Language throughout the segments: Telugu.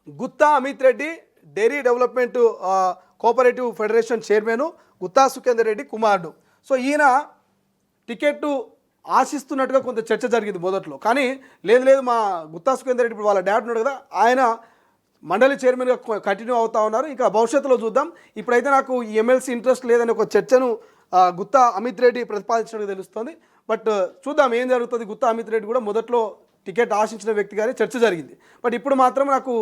Gutta Amit Reddy dairy development cooperative federation chairman Gutha Sukender Reddy కుమారుడు. సో ఈయన టికెట్ ఆశిస్తున్నట్టుగా కొంత చర్చ జరిగింది మొదట్లో. కానీ లేదు మా గుత్తా సుఖేందర్ రెడ్డి ఇప్పుడు వాళ్ళ డాడ్ ఉన్నాడు కదా, ఆయన మండలి చైర్మన్గా కంటిన్యూ అవుతా ఉన్నారు. ఇంకా భవిష్యత్తులో చూద్దాం. ఇప్పుడైతే నాకు ఈ ఎమ్మెల్సీ ఇంట్రెస్ట్ లేదని ఒక చర్చను గుత్తా అమిత్ రెడ్డి ప్రతిపాదించినట్టు తెలుస్తుంది. బట్ చూద్దాం ఏం జరుగుతుంది. గుత్తా అమిత్ రెడ్డి కూడా మొదట్లో టికెట్ ఆశించిన వ్యక్తిగానే చర్చ జరిగింది. బట్ ఇప్పుడు మాత్రం నాకు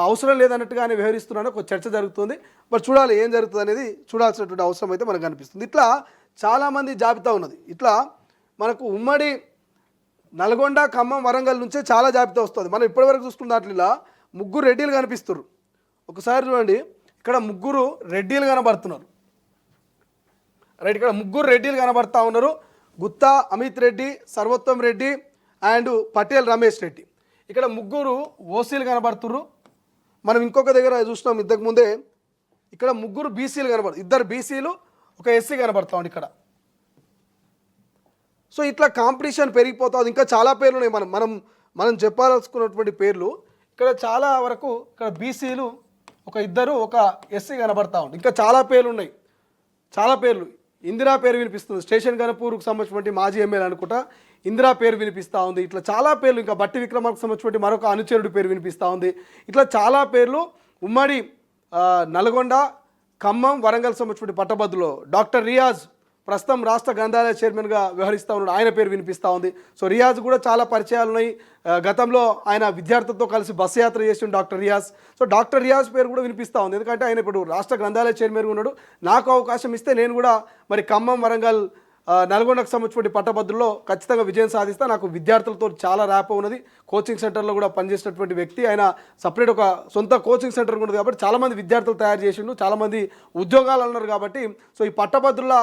అవసరం లేదన్నట్టుగానే వ్యవహరిస్తున్నాను ఒక చర్చ జరుగుతుంది. బట్ చూడాలి ఏం జరుగుతుంది అనేది చూడాల్సినటువంటి అవసరం అయితే మనకు అనిపిస్తుంది. ఇట్లా చాలామంది జాబితా ఉన్నది. ఇట్లా మనకు ఉమ్మడి నల్గొండ, ఖమ్మం, వరంగల్ నుంచే చాలా జాబితా వస్తుంది. మనం ఇప్పటివరకు చూసుకున్న దాంట్లో ముగ్గురు రెడ్డిలు కనిపిస్తున్నారు. ఒకసారి చూడండి, ఇక్కడ ముగ్గురు రెడ్డిలు కనబడుతున్నారు. రైట్, ఇక్కడ ముగ్గురు రెడ్డిలు కనబడతా ఉన్నారు. గుత్తా అమిత్ రెడ్డి, సర్వోత్తం రెడ్డి అండ్ పటేల్ రమేష్ రెడ్డి. ఇక్కడ ముగ్గురు ఓసీలు కనబడుతున్నారు. మనం ఇంకొక దగ్గర చూసినాం ఇంతకుముందే, ఇక్కడ ముగ్గురు బీసీలు కనబడు, ఇద్దరు బీసీలు ఒక ఎస్సీ కనబడతా ఉంది ఇక్కడ. సో ఇట్లా కాంపిటీషన్ పెరిగిపోతుంది. ఇంకా చాలా పేర్లు ఉన్నాయి. మనం చెప్పాల్సుకున్నటువంటి పేర్లు ఇక్కడ చాలా వరకు. ఇక్కడ బీసీలు ఒక ఇద్దరు, ఒక ఎస్సీ కనబడతా ఉంది. ఇంకా చాలా పేర్లు ఉన్నాయి, చాలా పేర్లు. ఇందిరా పేరు వినిపిస్తుంది, స్టేషన్ గణపూర్కు సంబంధించినటువంటి మాజీ ఎమ్మెల్యే అనుకుంటా ఇందిరా పేరు వినిపిస్తూ ఉంది. ఇట్లా చాలా పేర్లు. ఇంకా బట్టి విక్రమార్కు సంబంధించినటువంటి మరొక అనుచరుడు పేరు వినిపిస్తూ ఉంది. ఇట్లా చాలా పేర్లు ఉమ్మడి నల్గొండ, ఖమ్మం, వరంగల్ సంబంధించినటువంటి పట్టభద్రులు డాక్టర్ రియాజ్ ప్రస్తుతం రాష్ట్ర గ్రంథాలయ చైర్మన్గా వ్యవహరిస్తూ ఉన్నాడు. ఆయన పేరు వినిపిస్తూ ఉంది. సో రియాజ్ కూడా చాలా పరిచయాలు ఉన్నాయి. గతంలో ఆయన విద్యార్థులతో కలిసి బస్సు యాత్ర చేసిన doctor Riyaz. So doctor Riyaz పేరు కూడా వినిపిస్తూ ఉంది. ఎందుకంటే ఆయన ఇప్పుడు రాష్ట్ర గ్రంథాలయ చైర్మన్గా ఉన్నాడు. నాకు అవకాశం ఇస్తే నేను కూడా మరి ఖమ్మం, వరంగల్, నల్గొండకు సంబంధించిన పట్టభద్రుల్లో ఖచ్చితంగా విజయం సాధిస్తా. నాకు విద్యార్థులతో చాలా ర్యాప్ ఉన్నది. కోచింగ్ సెంటర్లో కూడా పనిచేసినటువంటి వ్యక్తి ఆయన. సపరేట్ ఒక సొంత కోచింగ్ సెంటర్ ఉన్నది కాబట్టి చాలామంది విద్యార్థులు తయారు చేసిండు, చాలామంది ఉద్యోగాలు అన్నారు కాబట్టి. సో ఈ పట్టభద్రుల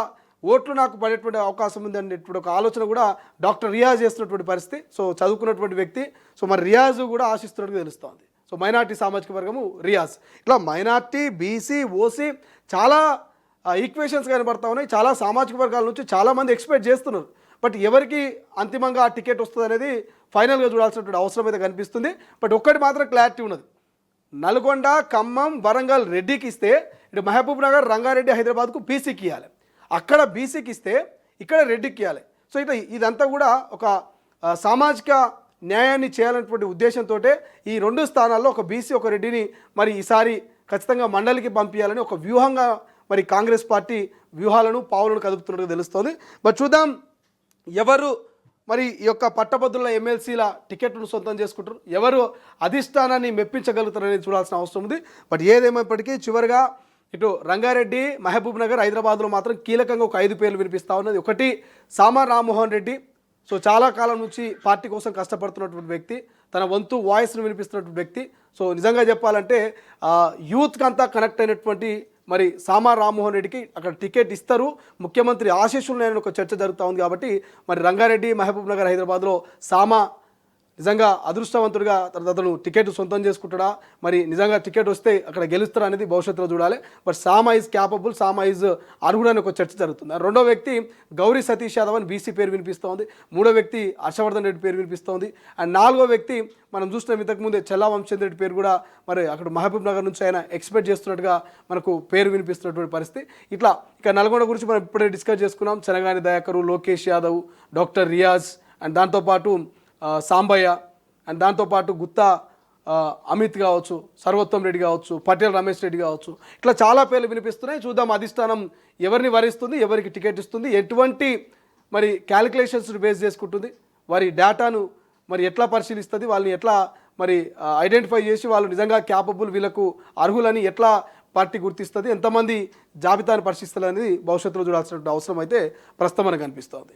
ఓట్లు నాకు పడేటువంటి అవకాశం ఉంది అనేటువంటి ఒక ఆలోచన కూడా డాక్టర్ రియాజ్ చేస్తున్నటువంటి పరిస్థితి. సో చదువుకున్నటువంటి వ్యక్తి. సో మరి రియాజ్ కూడా ఆశిస్తున్నట్టుగా తెలుస్తోంది. సో మైనార్టీ సామాజిక వర్గము రియాజ్. ఇట్లా మైనార్టీ, బీసీ, ఓసీ చాలా ఈక్వేషన్స్ కనబడతా ఉన్నాయి. చాలా సామాజిక వర్గాల నుంచి చాలామంది ఎక్స్పెక్ట్ చేస్తున్నారు. బట్ ఎవరికి అంతిమంగా ఆ టికెట్ వస్తుంది అనేది ఫైనల్గా చూడాల్సినటువంటి అవసరం అయితే కనిపిస్తుంది. బట్ ఒక్కటి మాత్రం క్లారిటీ ఉన్నది, నల్గొండ, ఖమ్మం, వరంగల్ రెడ్డికి ఇస్తే ఇటు మహబూబ్ నగర్, రంగారెడ్డి, హైదరాబాద్కు బీసీకి ఇవ్వాలి. అక్కడ బీసీకి ఇస్తే ఇక్కడ రెడ్డికి ఇవ్వాలి. సో ఇట్లా ఇదంతా కూడా ఒక సామాజిక న్యాయాన్ని చేయాలనేటువంటి ఉద్దేశంతో ఈ రెండు స్థానాల్లో ఒక బీసీ, ఒక రెడ్డిని మరి ఈసారి ఖచ్చితంగా మండలికి పంపించాలని ఒక వ్యూహంగా మరి కాంగ్రెస్ పార్టీ వ్యూహాలను, పావులను కదుపుతున్నట్టు తెలుస్తోంది. బట్ చూద్దాం ఎవరు మరి ఈ యొక్క పట్టభద్రుల ఎమ్మెల్సీల టికెట్ను సొంతం చేసుకుంటారు, ఎవరు అధిష్టానాన్ని మెప్పించగలుగుతారనేది చూడాల్సిన అవసరం ఉంది. బట్ ఏదేమైనప్పటికీ చివరిగా ఇటు రంగారెడ్డి, మహబూబ్ నగర్, హైదరాబాద్లో మాత్రం కీలకంగా ఒక 5 పేర్లు వినిపిస్తూ ఉన్నది. ఒకటి సామా రామ్మోహన్ రెడ్డి. సో చాలా కాలం నుంచి పార్టీ కోసం కష్టపడుతున్నటువంటి వ్యక్తి, తన వంతు వాయిస్ను వినిపిస్తున్నటువంటి వ్యక్తి. సో నిజంగా చెప్పాలంటే యూత్కి అంతా కనెక్ట్ అయినటువంటి మరి సామా రామ్మోహన్ రెడ్డికి అక్కడ టికెట్ ఇస్తారు, ముఖ్యమంత్రి ఆశీస్సులు ఒక చర్చ జరుగుతూ ఉంది. కాబట్టి మరి రంగారెడ్డి, మహబూబ్ నగర్, హైదరాబాద్లో సామా నిజంగా అదృష్టవంతుడిగా అతను టికెట్ సొంతం చేసుకుంటాడా, మరి నిజంగా టికెట్ వస్తే అక్కడ గెలుస్తారా అనేది భవిష్యత్తులో చూడాలి. But Sama is capable, Sama is అర్హుడని ఒక చర్చ జరుగుతుంది. రెండో వ్యక్తి గౌరీ సతీష్ యాదవ్ అని బీసీ పేరు వినిపిస్తోంది. మూడో వ్యక్తి హర్షవర్ధన్ రెడ్డి పేరు వినిపిస్తోంది. అండ్ నాలుగో వ్యక్తి మనం చూసిన ఇంతకుముందే చెల్లా వంశచంద్ర రెడ్డి పేరు కూడా మరి అక్కడ మహబూబ్ నగర్ నుంచి ఆయన ఎక్స్పెక్ట్ చేస్తున్నట్టుగా మనకు పేరు వినిపిస్తున్నటువంటి పరిస్థితి. ఇట్లా ఇక నల్గొండ గురించి మనం ఇప్పుడే డిస్కస్ చేసుకున్నాం. చెనగాని దయాకరు, లోకేష్ యాదవ్, డాక్టర్ రియాజ్ అండ్ దాంతోపాటు సాంబయ్య అండ్ దాంతోపాటు గుత్తా అమిత్ కావచ్చు, సర్వోత్తం రెడ్డి కావచ్చు, పటేల్ రమేష్ రెడ్డి కావచ్చు. ఇట్లా చాలా పేర్లు వినిపిస్తున్నాయి. చూద్దాం అధిష్టానం ఎవరిని వరిస్తుంది, ఎవరికి టికెట్ ఇస్తుంది, ఎటువంటి మరి క్యాలిక్యులేషన్స్ బేస్ చేసుకుంటుంది, వారి డేటాను మరి ఎట్లా పరిశీలిస్తుంది, వాళ్ళని ఎట్లా మరి ఐడెంటిఫై చేసి వాళ్ళు నిజంగా క్యాపబుల్, వీళ్ళకు అర్హులని ఎట్లా పార్టీ గుర్తిస్తుంది, ఎంతమంది జాబితాను పరిశీలిస్తుంది అనేది భవిష్యత్తులో చూడాల్సిన అవసరం అయితే ప్రస్తుతం మనకు అనిపిస్తుంది.